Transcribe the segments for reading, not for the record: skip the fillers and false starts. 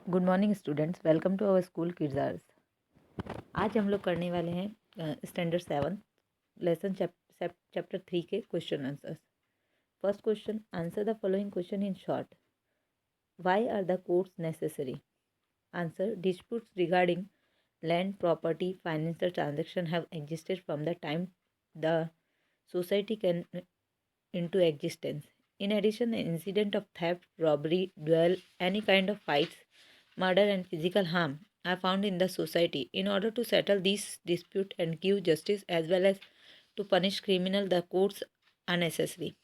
Good morning students, welcome to our school kids. आज हम लोग करने वाले हैं स्टैंडर्ड 7 लेसन चैप्टर 3 के question answers. First question, answer the following question in short. Why are the courts necessary? Answer, disputes regarding land, property, financial transaction have existed from the time the society came into existence. In addition, the incident of theft, robbery, duel, any kind of fights, murder, and physical harm are found in the society. In order to settle these dispute and give justice as well as to punish criminal, the courts are necessary.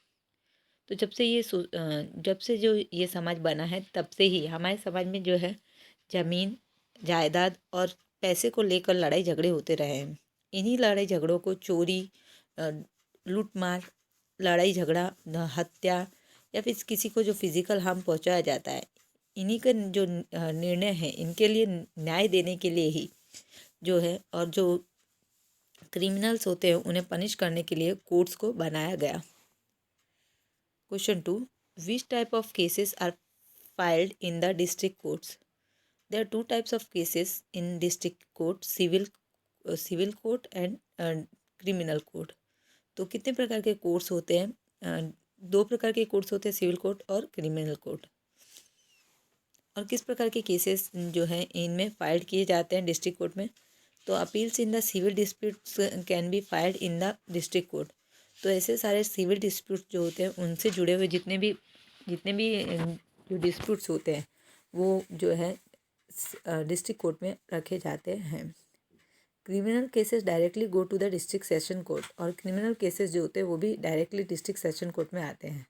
तो जब से जो ये समाज बना है तब से ही हमारे समाज में जो है ज़मीन, जायदाद और पैसे को लेकर लड़ाई झगड़े होते रहे हैं। इन्हीं लड़ाई झगड़ों को चोरी, लूट मार, लड़ाई झगड़ा, हत्या या फिर किसी को जो फिज़िकल हार्म पहुंचाया जाता है, इन्हीं का जो निर्णय है इनके लिए न्याय देने के लिए ही जो है और जो क्रिमिनल्स होते हैं उन्हें पनिश करने के लिए कोर्ट्स को बनाया गया। Question 2. Which type of cases are filed in the district courts? There are two types of cases in district court, civil court and criminal court. तो कितने प्रकार के कोर्ट्स होते हैं? दो प्रकार के कोर्ट्स होते हैं, सिविल कोर्ट और क्रिमिनल कोर्ट। और किस प्रकार के केसेस जो हैं इनमें फाइल्ड किए जाते हैं डिस्ट्रिक्ट कोर्ट में? तो appeals in the civil disputes can be filed in the district court. तो ऐसे सारे सिविल डिस्प्यूट जो होते हैं उनसे जुड़े हुए जितने भी जो डिस्प्यूट्स होते हैं वो जो है डिस्ट्रिक्ट कोर्ट में रखे जाते हैं। Criminal cases directly go to the district session court, और क्रिमिनल केसेस जो होते हैं वो भी डायरेक्टली डिस्ट्रिक्ट सेशन कोर्ट में आते हैं।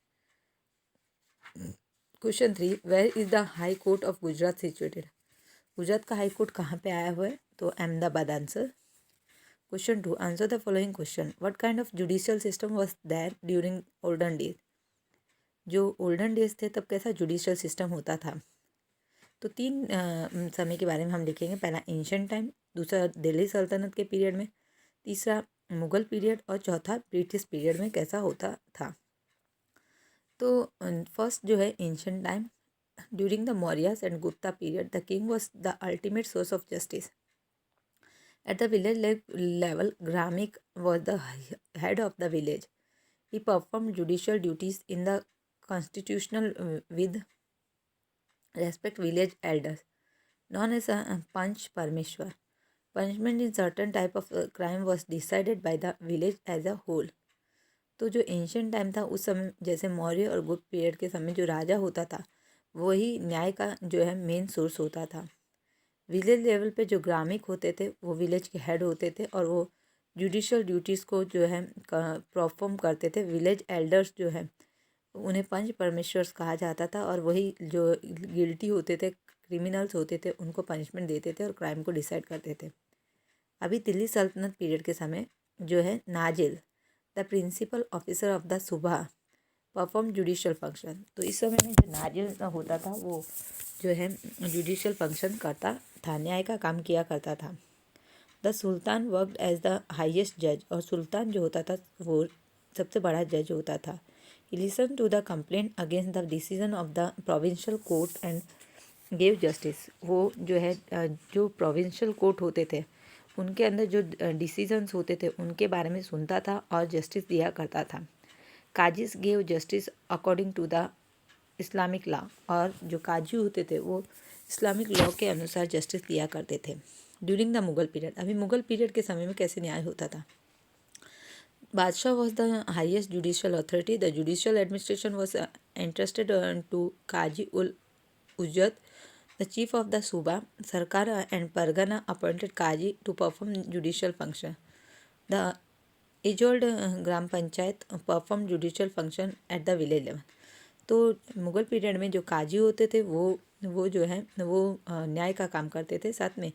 Question 3, where is the high court of Gujarat situated? Gujarat का हाई कोर्ट कहाँ पे आया हुआ है? तो Ahmedabad answer. Question 2, answer the following question. What kind of judicial system was there during olden days? जो ओल्डन डेज थे तब कैसा जुडिशियल सिस्टम होता था? तो तीन समय के बारे में हम लिखेंगे। पहला एंशिएंट टाइम, दूसरा दिल्ली सल्तनत के पीरियड में, तीसरा मुगल पीरियड और चौथा ब्रिटिश पीरियड में कैसा होता था। तो फर्स्ट जो है ancient time, during the Mauryas and Gupta period the king was the ultimate source of justice. At the village level, Gramik was the head of the village. He performed judicial duties in the constitutional with respect village elders, known as Panch Parmeshwar. Punishment in certain type of crime was decided by the village as a whole. तो जो ancient time था उस समय जैसे मौर्य और गुप्त period के समय जो राजा होता था वही न्याय का जो है मेन सोर्स होता था। विलेज लेवल पे जो ग्रामिक होते थे वो विलेज के हेड होते थे और वो जुडिशियल ड्यूटीज़ को जो है परफॉर्म करते थे। विलेज एल्डर्स जो है उन्हें पंच परमेश्वर्स कहा जाता था और वही जो गिल्टी होते थे, क्रिमिनल्स होते थे, उनको पनिशमेंट देते थे और क्राइम को डिसाइड करते थे। अभी दिल्ली सल्तनत पीरियड के समय जो है नाजिल, the principal officer of the subah, perform judicial function. तो इस समय में जो नाजिल होता था वो जो है जुडिशियल फंक्शन करता था, न्याय का काम किया करता था। The Sultan worked as the highest जज, और सुल्तान जो होता था वो सबसे बड़ा जज होता था। He listen to the complaint against the decision of the provincial court and gave justice. वो जो है जो प्रोविंशियल कोर्ट होते थे उनके अंदर जो डिसीजंस होते थे उनके बारे में सुनता था और जस्टिस दिया करता था। Qazis gave justice according to the Islamic law, और जो काजी होते थे वो इस्लामिक लॉ के अनुसार जस्टिस दिया करते थे। ड्यूरिंग द मुगल पीरियड, अभी मुगल पीरियड के समय में कैसे न्याय होता था? Badshah was the highest judicial authority. The judicial administration was entrusted to qazi ul uzzat, the chief of the suba, sarkar and pargana appointed qazi to perform judicial function. The age old gram panchayat perform judicial function at the village level. तो Mughal period में जो काजी होते थे वो जो है वो न्याय का काम करते थे। साथ में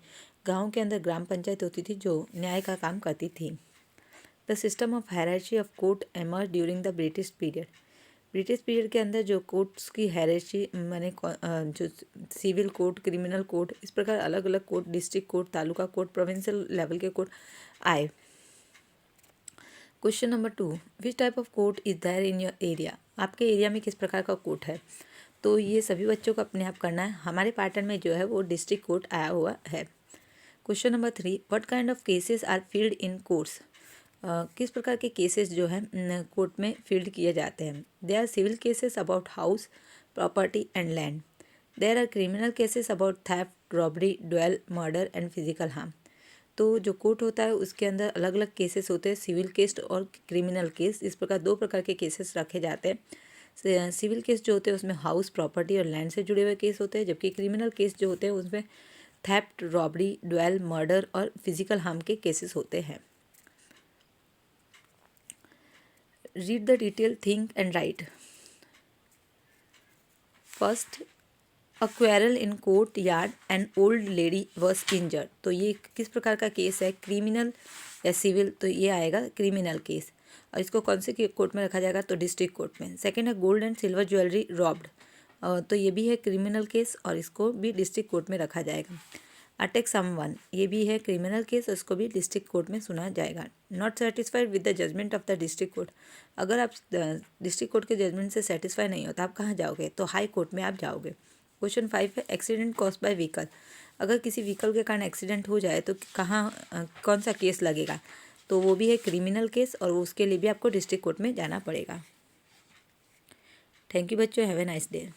गांव के अंदर ग्राम पंचायत होती थी जो न्याय का काम करती थी। The system of hierarchy of court emerge during the British period. British period के अंदर जो कोर्ट्स की हायरार्ची माने जो सिविल कोर्ट, क्रिमिनल कोर्ट, इस प्रकार अलग अलग court, district court, taluka court, provincial level के कोर्ट आए। Question number 2, which type of court is there in your area? आपके एरिया में किस प्रकार का कोर्ट है? तो ये सभी बच्चों को अपने आप करना है। हमारे पैटर्न में जो है वो डिस्ट्रिक्ट कोर्ट आया हुआ है। Question number 3, what kind of cases are filed in courts. किस प्रकार के केसेस जो है कोर्ट में फील्ड किए जाते हैं। They are civil cases about house, property and land. There are criminal cases about theft, robbery, dwell, murder and physical harm. तो जो कोर्ट होता है उसके अंदर अलग अलग केसेस होते हैं, सिविल केस और क्रिमिनल केस। इस प्रकार दो प्रकार के केसेस रखे जाते हैं। सिविल केस जो होते हैं उसमें हाउस, प्रॉपर्टी और लैंड से जुड़े हुए केस होते हैं, जबकि क्रिमिनल केस जो होते हैं उसमें थेफ्ट, रॉबरी, ड्वेल, मर्डर और फिजिकल हार्म के केसेस होते हैं। Read the detail, think and right. First, a quarrel in court yard and old lady was injured. तो ये किस प्रकार का केस है, क्रिमिनल या सिविल। तो ये आएगा क्रिमिनल केस, और इसको कौन से कोर्ट में रखा जाएगा, तो डिस्ट्रिक्ट कोर्ट में। सेकेंड है gold and silver jewellery robbed. तो ये भी है क्रिमिनल केस और इसको भी डिस्ट्रिक्ट कोर्ट में रखा जाएगा। अटैक समवन, ये भी है क्रिमिनल केस और इसको भी डिस्ट्रिक्ट कोर्ट में सुना जाएगा। Not satisfied with the judgment of the district court. अगर आप डिस्ट्रिक्ट कोर्ट के जजमेंट से सेटिस्फाई नहीं हो तो आप कहाँ जाओगे, तो हाई कोर्ट में आप जाओगे। क्वेश्चन 5 है एक्सीडेंट कॉज बाय व्हीकल। अगर किसी व्हीकल के कारण एक्सीडेंट हो जाए तो कहाँ कौन सा केस लगेगा, तो वो भी है क्रिमिनल केस और उसके लिए भी आपको डिस्ट्रिक्ट कोर्ट में जाना पड़ेगा। थैंक यू बच्चों, हैव ए नाइस डे।